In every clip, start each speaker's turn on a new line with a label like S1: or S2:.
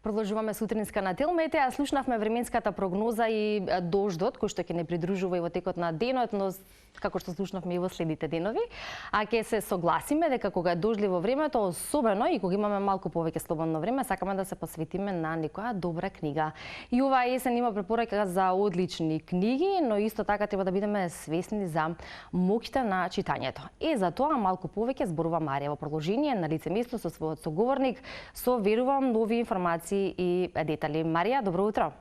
S1: Продолжуваме сутринска на Телмете, а слушнавме временската прогноза и дождот, кој што ќе не придружува и во текот на денот, но како што слушнавме и во следните денови. А ќе се согласиме дека кога е дождливо времето, особено и кога имаме малку повеќе слободно време, сакаме да се посветиме на некоја добра книга. И оваа есен има препорака за одлични книги, но исто така треба да бидеме свесни за моќта на читањето. И за тоа малку повеќе зборува Марија во продолжение на лице место со својот соговорник, со верувам нови информации и детали. Марија, добро утро.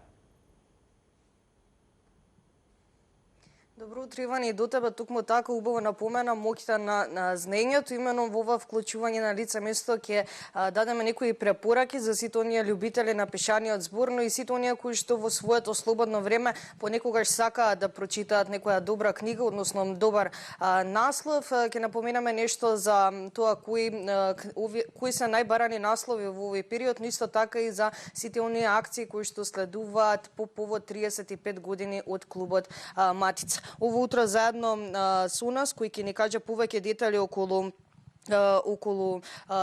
S2: Добро утро, Иван, и до тебе тукму така убаво напомена моќта на знаењето. Имено во ова вклучување на лице место ќе дадеме некои препораки за сите оние љубители на пишаниот збор, но и сите оние кои што во своето слободно време понекогаш сакаат да прочитаат некоја добра книга, односно добар наслов. Ќе напоменаме нешто за тоа кои се најбарани наслови во овој период, но исто така и за сите оние акции кои што следуваат по повод 35 години од клубот Матица. Ово утро заедно со нас, кој ќе ни каже повеќе детали околу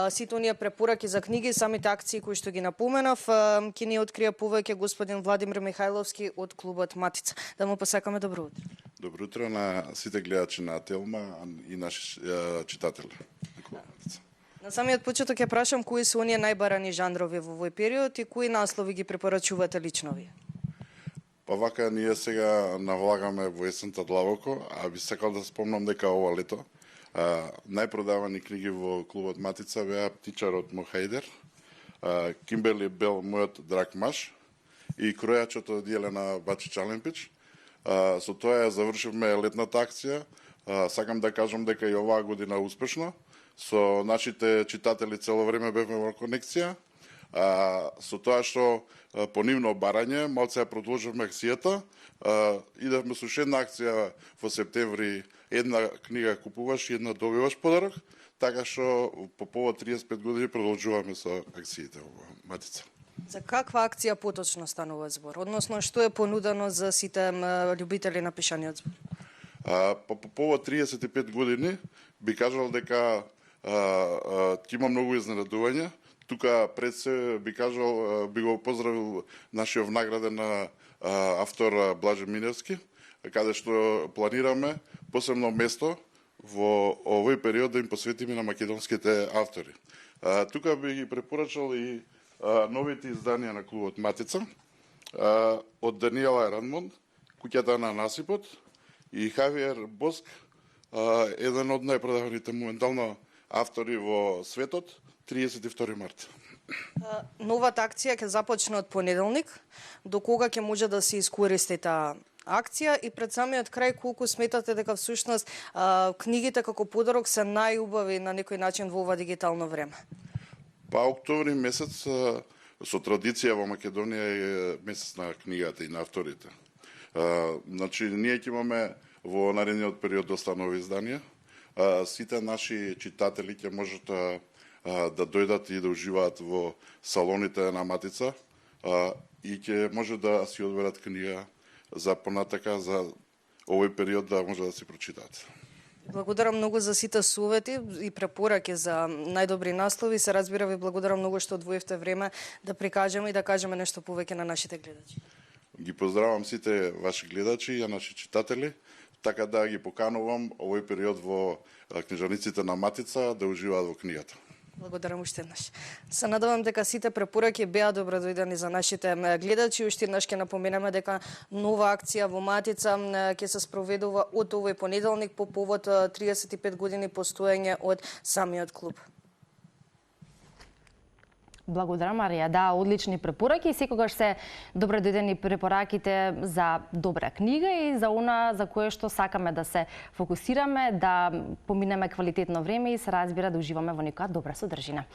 S2: сите оние препораки за книги, самите акции кои што ги напоменав, ќе ни открие повеќе господин Владимир Михајловски од клубот Матица. Да му посакаме добро утро.
S3: Добро утро на сите гледачи на Телма и наши читатели.
S2: На самиот почеток ќе прашам кои се оние најбарани жанрови во овој период и кои наслови ги препорачувате лично вие?
S3: Па вака ние сега навлагаме во есента длабоко, а би сакал да спомнам дека ова лето најпродавани книги во клубот Матица беа Птичарот Мохајдер, Кимберли Бел, Мојот драг маж и Кројачот од Јелена Бачич Алемпич. Со тоа ја завршивме летната акција. Сакам да кажам дека и оваа година успешно. Со нашите читатели цело време бевме во конекција. Со тоа што по нивно барање, малце ја продолживме акцијата, идевме со една акција во септември, една книга купуваш и една добиваш подарок, така што по повод 35 години продолжуваме со акциите во Матица.
S2: За каква акција поточно станува збор? Односно, што е понудено за сите љубители на пишаниот збор?
S3: По повод 35 години би кажал дека ќе има многу изненадување. Тука пред се би кажал, би го поздравил нашиот награден автор Блаже Миневски, каде што планираме посебно место во овој период да им посветиме на македонските автори. Тука би ги препорачал и новите изданија на клубот Матица, од Даниела Ранмон, Куќата на насипот, и Хавиер Боск, еден од најпродаваните моментално автори во светот, 32 март.
S2: Новата акција ќе започне од понеделник. До кога ќе може да се искористи таа акција и пред самиот крај колку сметате дека всушност книгите како подарок се најубави на некој начин во ова дигитално време?
S3: Па октомври месец со традиција во Македонија е месец на книгата и на авторите. Значи ние ќе имаме во наредниот период доста нови изданија. Сите наши читатели ќе можат да дојдат и да уживаат во салоните на Матица и ќе може да си одберат книга за понатака за овој период да може да си прочитаат.
S2: Благодарам многу за сите совети и препораки за најдобри наслови. Се разбира, ви благодарам многу што одвоивте време да прикажеме и да кажеме нешто повеќе на нашите гледачи.
S3: Ги поздравам сите ваши гледачи и наши читатели, така да ги поканувам овој период во книжарниците на Матица да уживаат во книгата.
S2: Благодарам уште еднаш. Се надевам дека сите препораки беа добродојдени за нашите гледачи. Уште еднаш ќе напоменеме дека нова акција во Матица ќе се спроведува од овој понеделник по повод 35 години постоење од самиот клуб.
S1: Благодарам, Марија. Да, одлични препораки. Секогаш се добродојдени препораките за добра книга и за она за кое што сакаме да се фокусираме, да поминеме квалитетно време и се разбира да уживаме во некоја добра содржина.